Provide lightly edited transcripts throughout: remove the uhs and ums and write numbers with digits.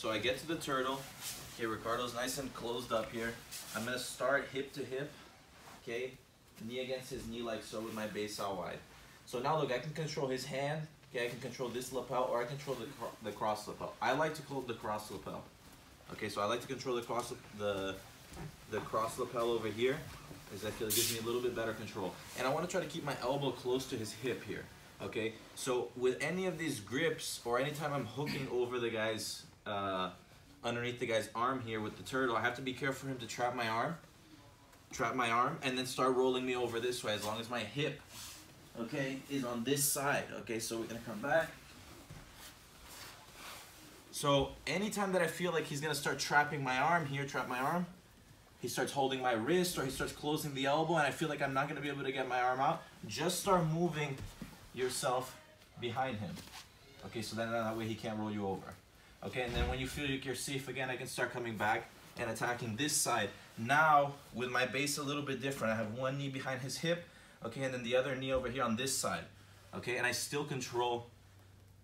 So I get to the turtle. Okay, Ricardo's nice and closed up here. I'm gonna start hip to hip. Okay, knee against his knee like so with my base out wide. So now look, I can control his hand. Okay, I can control this lapel, or I control the cross lapel. I like to hold the cross lapel. Okay, so I like to control the cross lapel over here, because I feel it gives me a little bit better control. And I want to try to keep my elbow close to his hip here. Okay, so with any of these grips, or anytime I'm hooking over the guy's underneath the guy's arm here with the turtle, I have to be careful for him to trap my arm, and then start rolling me over this way, as long as my hip, okay, is on this side. Okay, so we're gonna come back. So anytime that I feel like he's gonna start trapping my arm here, he starts holding my wrist, or he starts closing the elbow, and I feel like I'm not gonna be able to get my arm out, just start moving yourself behind him. Okay, so then that way he can't roll you over. Okay, and then when you feel like you're safe again, I can start coming back and attacking this side. Now, with my base a little bit different, I have one knee behind his hip, okay, and then the other knee over here on this side. Okay, and I still control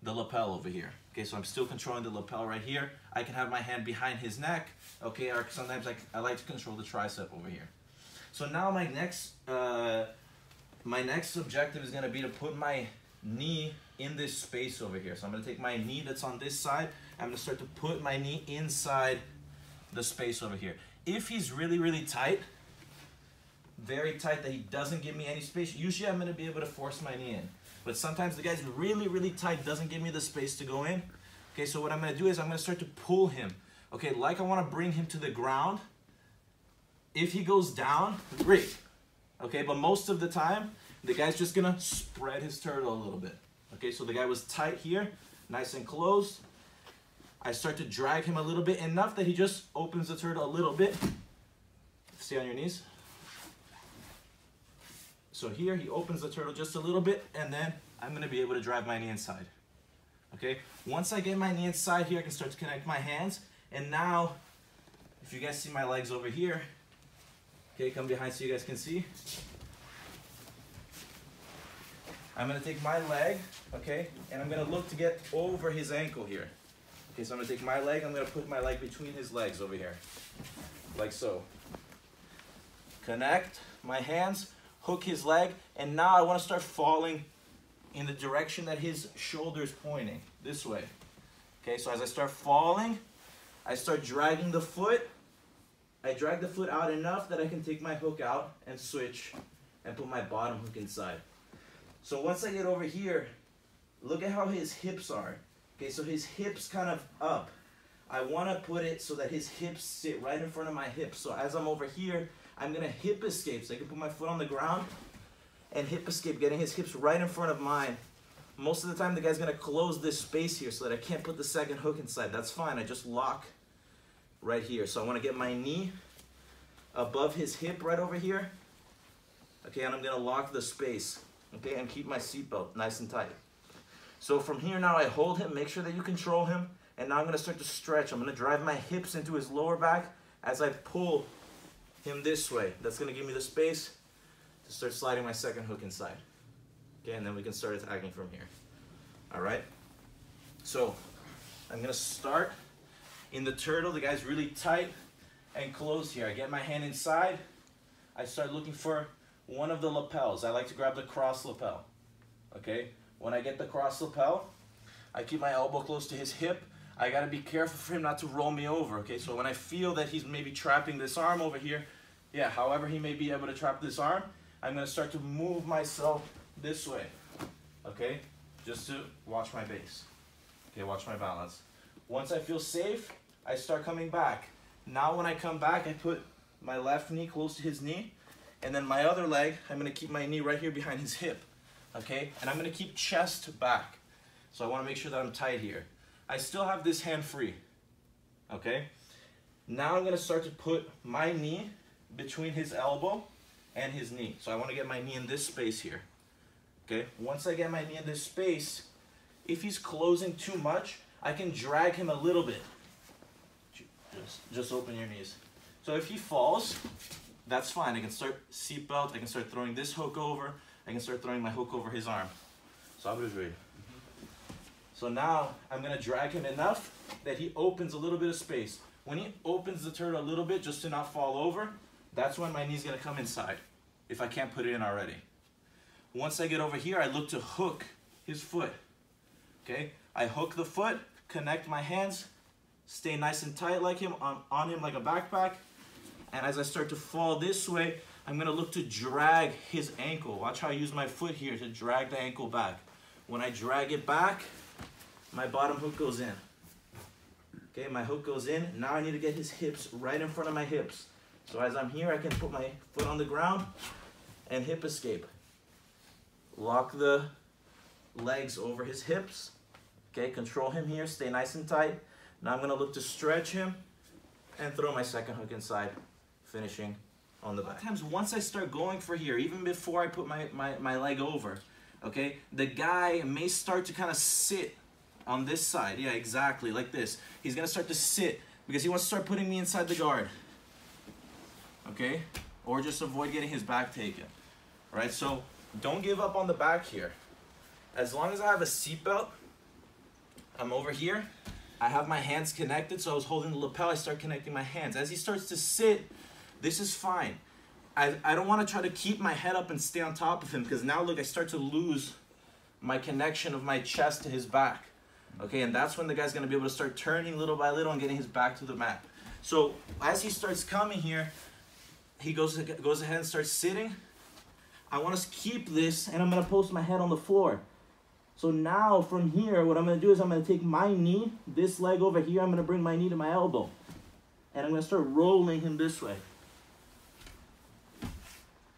the lapel over here. Okay, so I'm still controlling the lapel right here. I can have my hand behind his neck, okay, or sometimes I like to control the tricep over here. So now my next objective is gonna be to put my knee in this space over here. So I'm gonna take my knee that's on this side, I'm gonna start to put my knee inside the space over here. If he's really, really tight, very tight, that he doesn't give me any space, usually I'm gonna be able to force my knee in. But sometimes the guy's really, really tight, doesn't give me the space to go in. Okay, so what I'm gonna do is I'm gonna start to pull him. Okay, like I wanna bring him to the ground. If he goes down, great. Okay, but most of the time, the guy's just gonna spread his turtle a little bit. Okay, so the guy was tight here, nice and closed. I start to drag him a little bit, enough that he just opens the turtle a little bit. Stay on your knees. So here, he opens the turtle just a little bit, and then I'm gonna be able to drive my knee inside. Okay, once I get my knee inside here, I can start to connect my hands, and now, if you guys see my legs over here, okay, come behind so you guys can see. I'm gonna take my leg, okay, and I'm gonna look to get over his ankle here. Okay, so I'm gonna take my leg, I'm gonna put my leg between his legs over here, like so. Connect my hands, hook his leg, and now I wanna start falling in the direction that his shoulder is pointing, this way. Okay, so as I start falling, I start dragging the foot. I drag the foot out enough that I can take my hook out and switch and put my bottom hook inside. So once I get over here, look at how his hips are. Okay, so his hips kind of up. I want to put it so that his hips sit right in front of my hips. So as I'm over here, I'm going to hip escape. So I can put my foot on the ground and hip escape, getting his hips right in front of mine. Most of the time, the guy's going to close this space here so that I can't put the second hook inside. That's fine. I just lock right here. So I want to get my knee above his hip right over here. Okay, and I'm going to lock the space. Okay, and keep my seatbelt nice and tight. So from here now, I hold him, make sure that you control him, and now I'm gonna start to stretch. I'm gonna drive my hips into his lower back as I pull him this way. That's gonna give me the space to start sliding my second hook inside. Okay, and then we can start attacking from here. All right? So I'm gonna start in the turtle. The guy's really tight and close here. I get my hand inside. I start looking for one of the lapels. I like to grab the cross lapel. Okay? When I get the cross lapel, I keep my elbow close to his hip. I gotta be careful for him not to roll me over, okay? So when I feel that he's maybe trapping this arm over here, yeah, however he may be able to trap this arm, I'm gonna start to move myself this way, okay? Just to watch my base, okay, watch my balance. Once I feel safe, I start coming back. Now when I come back, I put my left knee close to his knee, and then my other leg, I'm gonna keep my knee right here behind his hip. Okay, and I'm gonna keep chest back. So I wanna make sure that I'm tight here. I still have this hand free, okay? Now I'm gonna start to put my knee between his elbow and his knee. So I wanna get my knee in this space here, okay? Once I get my knee in this space, if he's closing too much, I can drag him a little bit. Just open your knees. So if he falls, that's fine. I can start seatbelt, I can start throwing this hook over, I can start throwing my hook over his arm. So I'll be ready. So now I'm gonna drag him enough that he opens a little bit of space. When he opens the turtle a little bit, just to not fall over, that's when my knee's gonna come inside, if I can't put it in already. Once I get over here, I look to hook his foot, okay? I hook the foot, connect my hands, stay nice and tight like him, on him like a backpack, and as I start to fall this way, I'm gonna look to drag his ankle. Watch how I use my foot here to drag the ankle back. When I drag it back, my bottom hook goes in. Okay, my hook goes in. Now I need to get his hips right in front of my hips. So as I'm here, I can put my foot on the ground and hip escape. Lock the legs over his hips. Okay, control him here, stay nice and tight. Now I'm gonna look to stretch him and throw my second hook inside, finishing on the back. Sometimes once I start going for here, even before I put my leg over, okay, the guy may start to kind of sit on this side. Yeah, exactly, like this. He's gonna start to sit because he wants to start putting me inside the guard. Okay, or just avoid getting his back taken. All right, so don't give up on the back here. As long as I have a seatbelt, I'm over here. I have my hands connected, so I was holding the lapel. I start connecting my hands. As he starts to sit, this is fine. I don't want to try to keep my head up and stay on top of him, because now look, I start to lose my connection of my chest to his back. Okay, and that's when the guy's going to be able to start turning little by little and getting his back to the mat. So as he starts coming here, he goes ahead and starts sitting. I want to keep this, and I'm going to post my head on the floor. So now from here, what I'm going to do is I'm going to take my knee, this leg over here, I'm going to bring my knee to my elbow. And I'm going to start rolling him this way.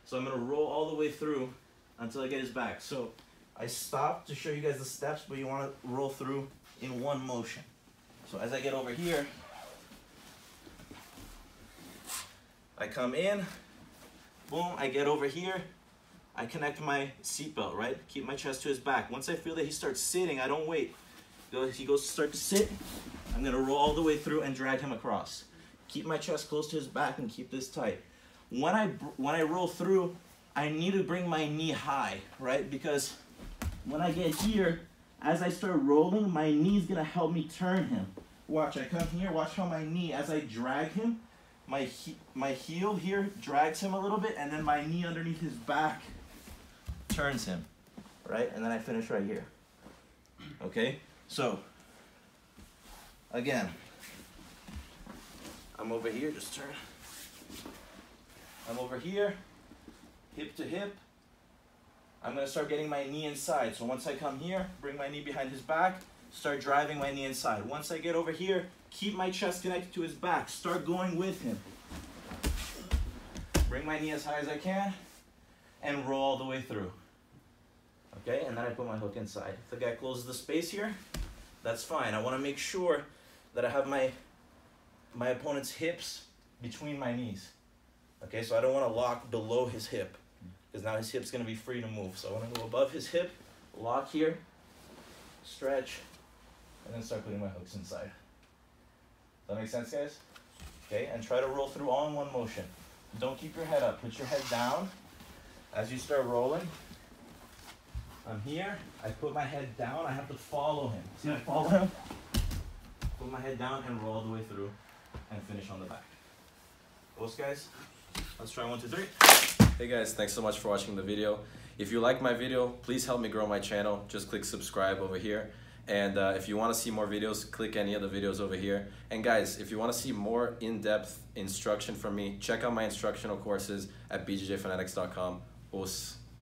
So I'm going to roll all the way through until I get his back. So I stopped to show you guys the steps, but you want to roll through in one motion. So as I get over here, I come in, boom, I get over here, I connect my seatbelt, right? Keep my chest to his back. Once I feel that he starts sitting, I don't wait. He goes to start to sit, I'm gonna roll all the way through and drag him across. Keep my chest close to his back and keep this tight. When I roll through, I need to bring my knee high, right? Because when I get here, as I start rolling, my knee's gonna help me turn him. Watch, I come here, watch how my knee, as I drag him, my heel here drags him a little bit, and then my knee underneath his back turns him, right? And then I finish right here. Okay, so again, I'm over here, just turn. I'm over here, hip to hip. I'm gonna start getting my knee inside. So once I come here, bring my knee behind his back, start driving my knee inside. Once I get over here, keep my chest connected to his back. Start going with him. Bring my knee as high as I can and roll all the way through. Okay, and then I put my hook inside. If the guy closes the space here, that's fine. I want to make sure that I have my opponent's hips between my knees. Okay, so I don't want to lock below his hip, because now his hip's going to be free to move. So I want to go above his hip, lock here, stretch, and then start putting my hooks inside. Does that make sense, guys? Okay, and try to roll through all in one motion. Don't keep your head up. Put your head down. As you start rolling, I'm here. I put my head down. I have to follow him. See, I follow him, put my head down, and roll all the way through, and finish on the back. Those guys, let's try 1, 2, 3. Hey guys, thanks so much for watching the video. If you like my video, please help me grow my channel. Just click subscribe over here. And if you want to see more videos, click any of the videos over here. And guys, if you want to see more in-depth instruction from me, check out my instructional courses at bjjfanatics.com.